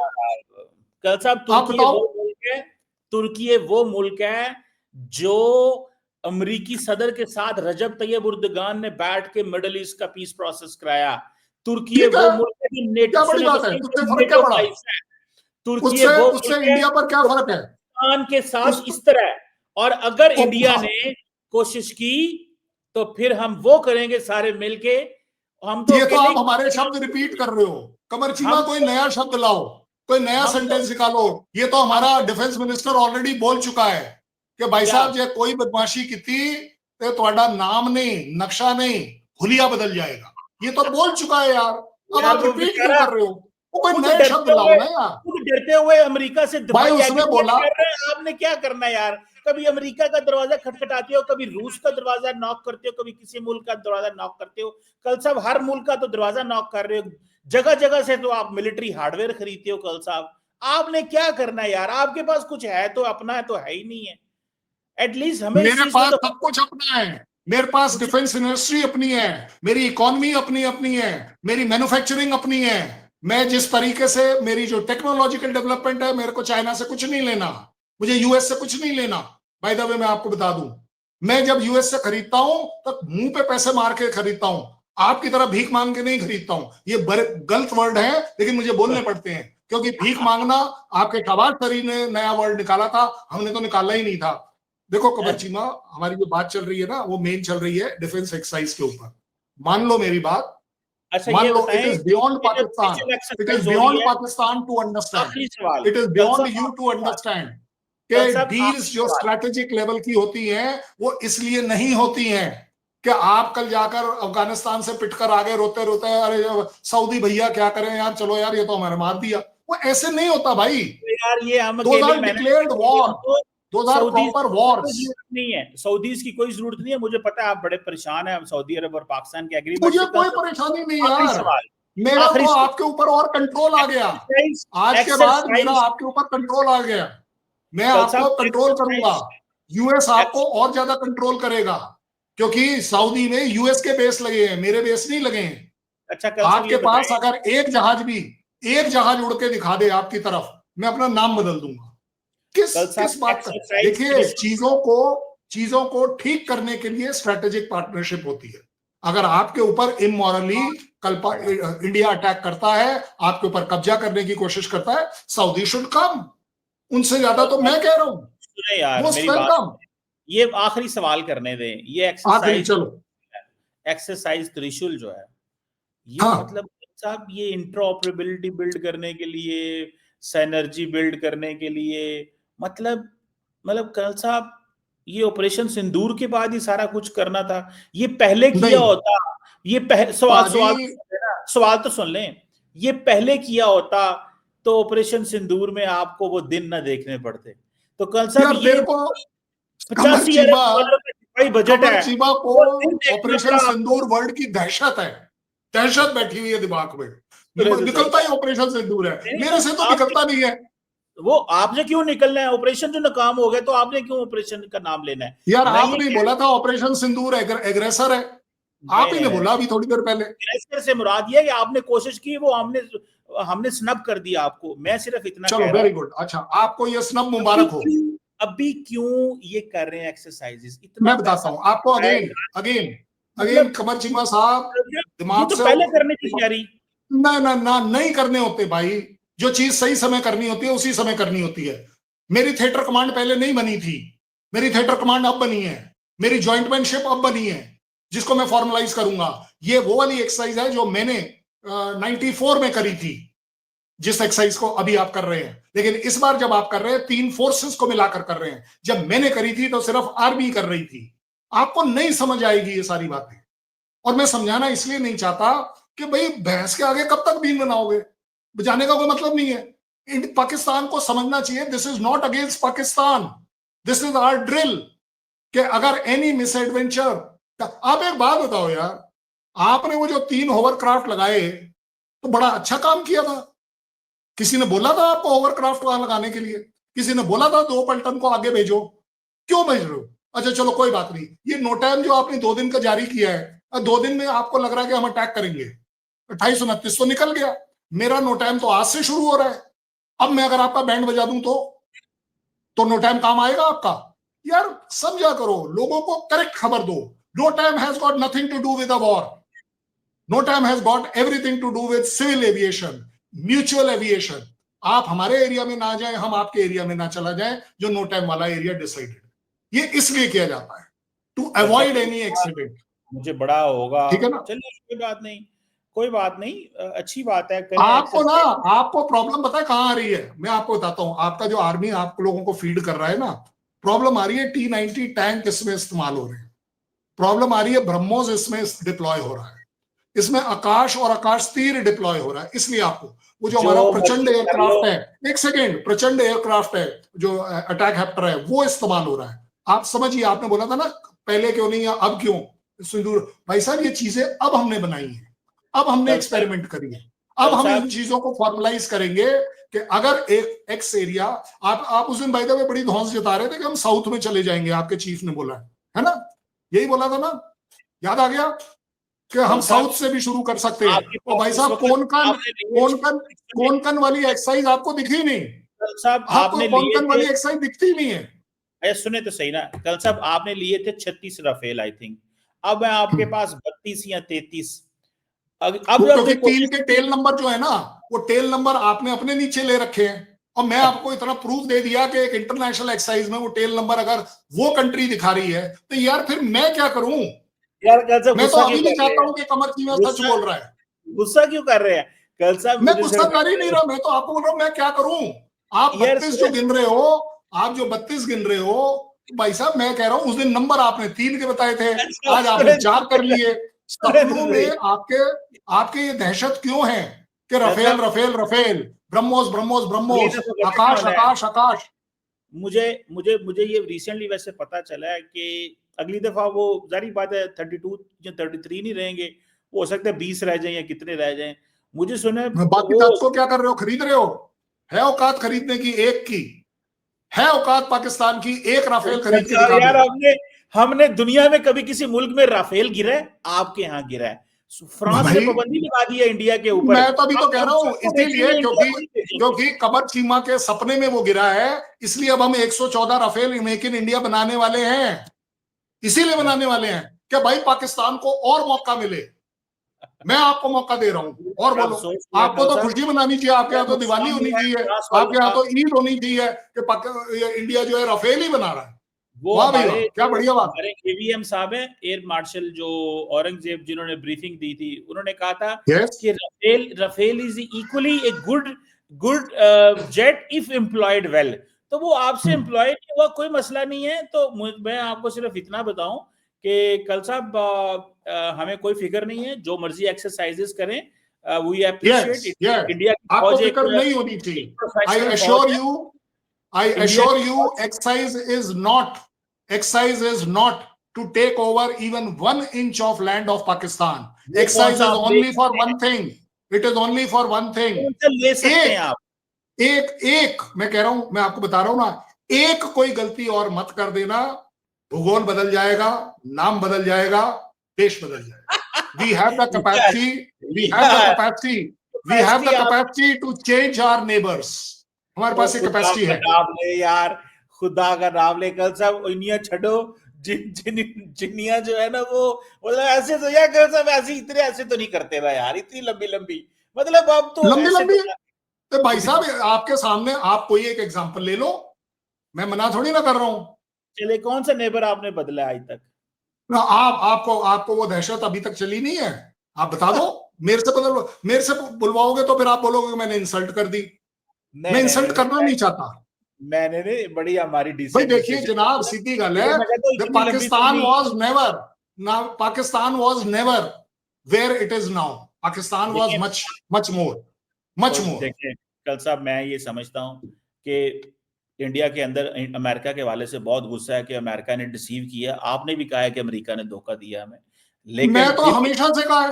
कल साहब, आप तुर्की बताओ। वो मुल्क है, तुर्की वो मुल्क है जो अमरीकी सदर के साथ रजब तैयब उर्दगान ने बैठ के मिडल ईस्ट का पीस प्रोसेस कराया। तुर्की ठीक है, वो मुल्क है जो नेटो, क्या बड़ी सुने तो बात है, सही, उससे फर्क क्या नेटो पड़ा? का हिस्सा है। तुर्की उससे वो उससे मुल्क है इंडिया पर क्या जो फर्क है? पाकिस्तान के उस साथ इस तरह है, और अगर ओ, इंडिया ने कोशिश की तो फिर हम वो करेंगे सारे मिलके। हम तो ये तो अकेले आप ही हमारे करेंगे। शब्द रिपीट कर रहे हो। कमर चीमा, हम कोई तो नया शब्द लाओ, कोई नया हम तो सेंटेंस निकालो। ये तो हम हमारा तो डिफेंस मिनिस्टर ऑलरेडी बोल चुका है कि भाई क्या साहब ये कोई बदमाशी की थी ते ਤੁਹਾਡਾ नाम नहीं, नक्शा नहीं, हुलिया बदल जाएगा। ये तो बोल चुका है यार, अब आप रिपीट क्यों कर रहे हो? वो कोई नए शब्द लाओ ना यार। खुद डरते हुए अमेरिका से भाई उसने बोला, कर रहे हैं, आपने क्या करना है यार? कभी अमेरिका का दरवाजा खटखटाते हो, कभी रूस का दरवाजा नॉक करते हो, कभी किसी मुल्क का दरवाजा नॉक करते हो। कल साहब हर मुल्क का तो दरवाजा नॉक कर रहे हो, जगह जगह से तो आप मिलिट्री हार्डवेयर खरीदते हो। कल साहब आपने क्या करना है यार? आपके पास कुछ है तो अपना है, तो है ही नहीं है। एटलीस्ट हमें इस मेरे चीज पास में सब कुछ अपना है। मेरे पास डिफेंस इंडस्ट्री अपनी है, मेरी इकोनॉमी अपनी अपनी है, मेरी मैन्युफैक्चरिंग अपनी है। मैं जिस तरीके से, मेरी जो टेक्नोलॉजिकल डेवलपमेंट है, मेरे को चाइना से कुछ नहीं लेना, मुझे यूएस से कुछ नहीं लेना। बाय द वे मैं आपको बता दूं, मैं जब यूएस से खरीदता हूं तो मुंह पे पैसे मार के खरीदता हूं, आपकी तरह भीख मांग के नहीं खरीदता हूं। ये गलत वर्ड है, लेकिन मुझे बोलने पड़ते हैं, क्योंकि भीख मांगना आपके शहबाज शरीफ ने नया वर्ड निकाला था, हमने तो निकाला ही नहीं था। देखो कमर चीमा, हमारी जो बात चल रही है ना, वो मेन चल रही है डिफेंस एक्सरसाइज के ऊपर। मान लो मेरी बात, अच्छा मान ये लो बताएं, इट इज बियॉन्ड ये जो Pakistan, special it is exercise हो रही बियॉन्ड है, पाकिस्तान टू अंडरस्टैंड, आखिरी सवाल इट इज कल बियॉन्ड साहब, यू टू आखिरी सवाल अंडरस्टैंड कि कल साहब, डील्स आखिरी जो सवाल। स्ट्रेटेजिक लेवल की होती हैं वो इसलिए नहीं होती हैं कि आप कल जाकर अफगानिस्तान से पिटकर आगे रोते रोते, अरे सऊदी भैया क्या करें यार, चलो यार ये तो हमारे मार दिया। वो ऐसे नहीं होता भाई। तो यार ये हम दोज अकेले आर मैनेज डिक्लेयर्ड वॉर, तो दोज आर सऊदी प्रॉपर की कोई वॉर्स। जरूरत नहीं है, सऊदीज की कोई जरूरत नहीं है। मुझे पता है आप बड़े परेशान हैं सऊदी अरब और पाकिस्तान के एग्रीमेंट मुझे से। कल कोई परेशानी नहीं आखिरी यार, सवाल, मेरा आखिरी तो सवाल, आपके ऊपर और कंट्रोल आ गया। एक्सरसाइज, आज के बाद मेरा एक्सरसाइज, आपके ऊपर कंट्रोल आ गया। मैं कल आपको साहब कंट्रोल करूंगा, एक्सरसाइज, यूएस आपको और ज्यादा कंट्रोल करेगा, क्योंकि सऊदी में यूएस के बेस लगे हैं, मेरे बेस नहीं लगे हैं। अच्छा कल साहब आपके ये पास बताएं, अगर एक जहाज उड़ के दिखा दे आपकी तरफ, मैं अपना नाम बदल दूंगा। किस कल किस साहब बात का? एक्सरसाइज देखिए, चीजों को ठीक करने के लिए स्ट्रेटेजिक पार्टनरशिप होती है। अगर आपके ऊपर इमोरली कल इंडिया अटैक करता है, आपके ऊपर कब्जा करने की कोशिश करता है, सऊदी शुड कम। उनसे ज्यादा तो मैं कह रहा हूं, सुने यार मोस्ट मेरी बात, वेलकम। ये आखिरी सवाल करने दें। ये आखिरी एक्सरसाइज, चलो, एक्सरसाइज त्रिशूल जो है, ये हाँ मतलब साहब ये इंट्रॉपरेबिलिटी बिल्ड करने के लिए, सैनर्जी बिल्ड करने के लिए, मतलब कल साहब ये ऑपरेशन सिंदूर के बाद ही सारा कुछ करना था? ये पहले किया नहीं होता, ये सवाल बाजी, सवाल तो सुन लेना, सवाल तो सुन लें, ये पहले किया होता तो ऑपरेशन सिंदूर में आपको वो दिन ना देखने पड़ते। तो कल साहब यार ये देखो, कमर 85 चीबा, अरब डॉलर का दिफाई बजट कमर है, चीबा को वो दिन देखना ऑपरेशन पड़ा सिंदूर आपको। वर्ल्ड की दहशत है, दहशत बैठी हुई है दिमाग में। सुने तो सही, निकलता ही ऑपरेशन सिंदूर है, नहीं मेरे तो से तो आप, निकलता नहीं है। वो आपने क्यों निकलना है? ऑपरेशन जो नाकाम हो गया तो आपने क्यों ऑपरेशन का नाम लेना है? यार मैं ये आपने कह, बोला था ऑपरेशन सिंदूर एग्रेसर है, आप नहीं ही नहीं ने नहीं, बोला अभी थोड़ी देर पहले। ग्रेसर से मुराद ये है कि आपने कोशिश की, वो हमने हमने स्नब कर दिया आपको। मैं सिर्फ इतना चलो कह रहा वेरी हूँ, गुड, अच्छा आपको ये स्नब अभी मुबारक हो। क्यों, अभी क्यों ये कर रहे हैं एक्सरसाइजेस? इतना मैं बताता पैसा हूं आपको, अगेन आएगा, अगेन अगेन मतलब कमर चीमा साहब, ये दिमाग तो से पहले करने की तैयारी। ना ना ना नहीं करने होते भाई। जो चीज सही समय करनी होती है उसी समय करनी होती है। मेरी थिएटर कमांड पहले नहीं बनी थी, मेरी थिएटर कमांड अब बनी है, मेरी जॉइंटमैनशिप अब बनी है, जिसको मैं फॉर्मलाइज करूंगा। ये वो वाली एक्सरसाइज है जो मैंने 94 में करी थी, जिस एक्सरसाइज को अभी आप कर रहे हैं। लेकिन इस बार जब आप कर रहे हैं, 3 फोर्सेस को मिलाकर कर रहे हैं। जब मैंने करी थी तो सिर्फ आर्मी कर रही थी। आपको नहीं समझ आएगी ये सारी बातें, और मैं समझाना इसलिए नहीं चाहता कि भाई भैंस के आगे कब तक बीन बनाओगे, बजाने का कोई मतलब नहीं है। पाकिस्तान को समझना चाहिए, this is not against Pakistan, this is our drill. कि अगर एनी मिस एडवेंचर, आप एक बात बताओ यार, आपने वो जो 3 होवरक्राफ्ट लगाए तो बड़ा अच्छा काम किया था। किसी ने बोला था आपको होवरक्राफ्ट वहां लगाने के लिए? किसी ने बोला था 2 पलटन को आगे भेजो? क्यों भेज रहे हो? अच्छा चलो कोई बात नहीं, ये नो टाइम जो आपने 2 दिन का जारी किया है, 2 दिन में आपको लग रहा है कि हम अटैक करेंगे, 2829 तो निकल गया। मेरा नो टाइम तो आज से शुरू हो रहा है। अब मैं अगर आपका बैंड बजा दूं तो नो टाइम काम आएगा आपका? यार समझा करो, लोगों को करेक्ट खबर दो। No time has got nothing to do with a war, no time has got everything to do with civil aviation, mutual aviation. आप हमारे एरिया में ना जाए, हम आपके एरिया में ना चला जाए, जो नो टाइम वाला एरिया डिसाइडेड। ये इसलिए किया जाता है टू अवॉइड एनी एक्सीडेंट। मुझे बड़ा होगा, ठीक है ना? चलिए कोई बात नहीं, कोई बात नहीं, अच्छी बात है, करें आपको ना, एक्सरसाइज। आपको प्रॉब्लम पता है कहां आ रही है? मैं आपको बताता हूं। आपका जो आर्मी आप लोगों को फीड कर रहा है ना, प्रॉब्लम आ रही है T-90 टैंक इसमें इस्तेमाल हो रहे हैं। प्रॉब्लम आ रही है ब्रह्मोस इसमें डिप्लॉय हो रहा है, इसमें आकाश और आकाश तीर डिप्लॉय हो रहा है, इसलिए आपको वो जो हमारा प्रचंड एयरक्राफ्ट है, एक सेकेंड, प्रचंड एयरक्राफ्ट है जो अटैक हेप्टर है वो इस्तेमाल हो रहा है। आप समझिए, आपने बोला था ना पहले क्यों नहीं है अब क्यों, सिंदूर भाई साहब ये चीजें अब हमने बनाई है, अब हमने एक्सपेरिमेंट करी है, अब हम इन चीजों को फॉर्मलाइज करेंगे कि अगर एक एक्स एरिया, आप उस दिन बाय द वे बड़ी धौंस जता रहे थे कि हम साउथ में चले जाएंगे, आपके चीफ ने बोला है ना, यही बोला था ना, याद आ गया कि हम साउथ से भी शुरू कर सकते हैं। और भाई साहब कोनकन वाली एक्सरसाइज आपको दिखी नहीं, आपको कोनकन वाली एक्सरसाइज दिखती नहीं है। सुने तो सही ना, कल साहब आपने लिए थे 36 राफेल आई थिंक, अब है आपके पास 32 या 33। अब क्योंकि 3 के टेल नंबर जो है ना, वो टेल नंबर आपने अपने नीचे ले रखे हैं, और मैं आपको इतना प्रूफ दे दिया कि एक इंटरनेशनल एक्सरसाइज में वो टेल नंबर अगर वो कंट्री दिखा रही है तो यार फिर मैं क्या करूं यार। कल साहब मैं तो अभी नहीं चाहता हूं कि कमर चीमा सच बोल रहा है, गुस्सा क्यों कर रहे हैं कल साहब? मैं गुस्सा कर ही नहीं रहा, मैं तो आपको बोल रहा हूं मैं क्या करूं। आप 32 जो गिन रहे हो, आप जो 32 गिन रहे हो भाई साहब, मैं कह रहा हूं उस दिन नंबर आपने 3 के बताए थे, आज आपने 4 कर लिए। सपनों में आपके ये दहशत क्यों है कि Rafale Rafale Rafale, BrahMos BrahMos BrahMos, Akash Akash Akash. मुझे मुझे मुझे ये रिसेंटली वैसे पता चला है कि अगली दफा वो जारी बात है 32 या 33 नहीं रहेंगे, वो हो सकता है 20 रह जाए या कितने रह जाए। मुझे सुने बाकी 10 को क्या कर रहे हो, खरीद रहे हो? है औकात खरीदने की एक की? है औकात पाकिस्तान की एक राफेल खरीद के दिखा यार हमने दुनिया में कभी किसी मुल्क में राफेल गिरा है? आपके यहाँ गिरा है। फ्रांस ने पाबंदी लगा दी है इंडिया के ऊपर। मैं तो अभी तो कह रहा हूं इसीलिए क्योंकि कमर चीमा के सपने में वो गिरा है, इसलिए अब हम 114 राफेल मेक इन इंडिया बनाने वाले हैं, इसीलिए बनाने वाले हैं कि भाई पाकिस्तान को और मौका मिले। मैं आपको मौका दे रहा हूं, और बोलो। आपको तो खुशी मनानी चाहिए, आपके यहाँ तो दिवाली होनी चाहिए, आपके यहाँ तो ईद होनी चाहिए कि इंडिया जो है राफेल ही बना रहा है। वो हमारे क्या बढ़िया बात। हमारे एवीएम साहब है एयर मार्शल जो औरंगजेब, जिन्होंने ब्रीफिंग दी थी, उन्होंने कहा था कि Rafale is equally a good jet if employed well. तो वो आपसे एम्प्लॉय नहीं हुआ, कोई मसला नहीं है। तो मैं आपको सिर्फ इतना बताऊं कि कल साहब हमें कोई फिक्र नहीं है, जो मर्जी एक्सरसाइजेस करें, वी अप्रिशिएट इंडिया की फौज फिक्र नहीं होनी चाहिए। आई assure you exercise is not to take over even 1 inch of land of Pakistan. Exercise is only for one thing. It is only for one thing. ले सकते हैं आप। एक मैं कह रहा हूं, मैं आपको बता रहा हूं ना, एक कोई गलती और मत कर देना, भूगोल बदल जाएगा, नाम बदल जाएगा, देश बदल जाएगा। We have the capacity to change our neighbors. हमारे पास ये कैपेसिटी है। यार खुदा का नाम ले, कल साहब इंडिया छोड़ो, जिन्निया जो है ना वो मतलब ऐसे तो यार कल साहब ऐसे इतने ऐसे तो नहीं करते ना यार, इतनी लंबी मतलब अब तो लंबी तो भाई साहब आपके सामने आप कोई एक एग्जांपल ले लो, मैं मना थोड़ी ना कर रहा हूं। चले कौन सा नेबर आपने बदला आज तक? आपको वो दहशत अभी तक चली नहीं है, आप बता दो। मेरे से बुलवाओगे तो फिर आप बोलोगे कि मैंने इंसल्ट कर दी। मैं इंसल्ट करना नहीं चाहता। मैंने नहीं, बड़ी हमारी भाई देखिए जनाब, सीधी गल है, Pakistan was never wear it is now. Pakistan was much more. देखिए कल साहब, मैं ये समझता हूं कि इंडिया के अंदर अमेरिका के वाले से बहुत गुस्सा है कि अमेरिका ने डिसीव किया। आपने भी कहा है कि अमेरिका ने धोखा दिया हमें, लेकिन मैं तो हमेशा से कहा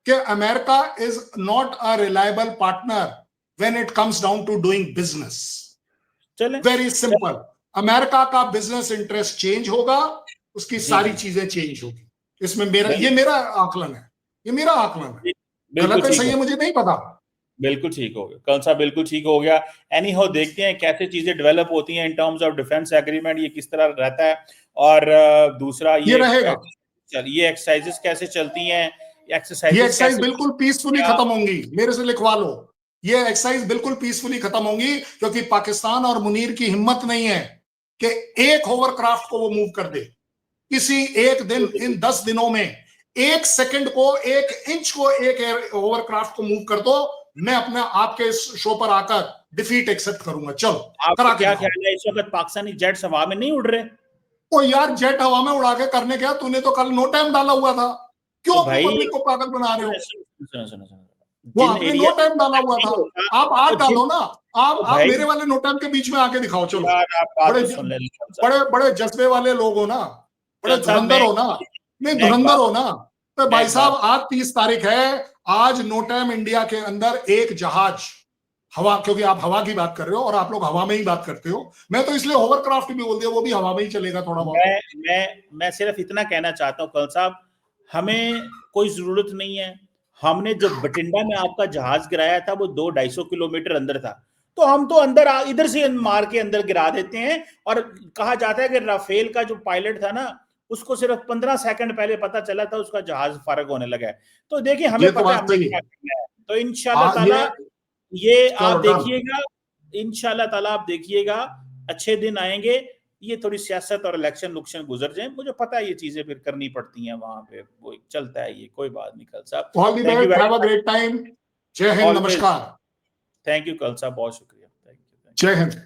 कि America is not a reliable partner when it comes down to doing business. Very simple, America का बिजनेस इंटरेस्ट चेंज होगा, उसकी सारी चीजें चेंज होगी। इसमें मेरा आकलन है, ये मेरा आकलन है। गलत है सही है मुझे नहीं पता। बिल्कुल ठीक हो गया कल साहब, बिल्कुल ठीक हो गया। एनी हाउ देखते हैं कैसे चीजें डेवलप होती हैं in terms of defence agreement, ये किस तरह रहता है, और दूसरा ये रहेगा, ये एक्सरसाइजेस कैसे चलती हैं। ये एक्सरसाइज बिल्कुल पीसफुली खत्म होंगी, मेरे से लिखवा लो। ये एक्सरसाइज बिल्कुल पीसफुली खत्म होंगी, क्योंकि पाकिस्तान और मुनीर की हिम्मत नहीं है कि एक होवरक्राफ्ट को वो मूव कर दे किसी एक दिन। इन 10 दिनों में 1 सेकंड को, 1 इंच को, एक होवरक्राफ्ट को मूव कर दो, मैं अपने आपके शो पर आकर डिफीट एक्सेप्ट करूंगा। चलो आपका क्या ख्याल है, इस वक्त पाकिस्तानी जेट्स हवा में नहीं उड़ रहे? ओ यार, जेट हवा में उड़ा के करने क्या? तूने तो कल नो टाइम डाला हुआ था, क्यों तो अपनी भाई पब्लिक को पागल बना रहे हो? सुनो सुनो सुनो, वो जिन आपने नो एरिया टाइम डाला हुआ था, आप आज तो जिन डालो ना। तो आप भाई मेरे वाले नो टाइम के बीच में आके दिखाओ, चलो। यार आप बात बड़े तो सुन ले कौन सा बड़े बड़े जज्बे वाले लोग हो ना, बड़े साहब। धुरंधर हो ना। नहीं, मैं एक धुरंधर बात हो ना। तो मैं भाई एक साहब, बात आज 30 तारीख है। आज नो टाइम इंडिया के अंदर एक जहाज हवा, क्योंकि आप हवा की बात कर रहे हो और आप लोग हवा में ही बात करते हो, मैं तो इसलिए होवरक्राफ्ट भी बोल दिया, वो भी हवा में ही चलेगा थोड़ा बहुत। मैं सिर्फ इतना कहना चाहता हूँ कल साहब, हमें कोई जरूरत नहीं है। हमने जो बठिंडा में आपका जहाज गिराया था वो 200-250 किलोमीटर अंदर था, तो हम तो अंदर इधर से मार के अंदर गिरा देते हैं। और कहा जाता है कि राफेल का जो पायलट था ना, उसको सिर्फ 15 सेकंड पहले पता चला था उसका जहाज फारग होने लगा है। तो देखिए ये हमें तो पता है बात हमने सही क्या है। करना है, तो इंशाल्लाह ताला ये ये चलो आप डन। देखिएगा, इंशाल्लाह ताला आप देखिएगा, अच्छे दिन आएंगे। ये थोड़ी सियासत और इलेक्शन लुक्शन गुजर जाए, मुझे पता है ये चीजें फिर करनी पड़ती हैं वहां पे, वो चलता है, ये कोई बात नहीं कल साहब। All the thank you best, very have a much. Great time. जय हिंद, ऑलवेज। नमस्कार। थैंक यू कल साहब, बहुत शुक्रिया। Thank you. जय हिंद।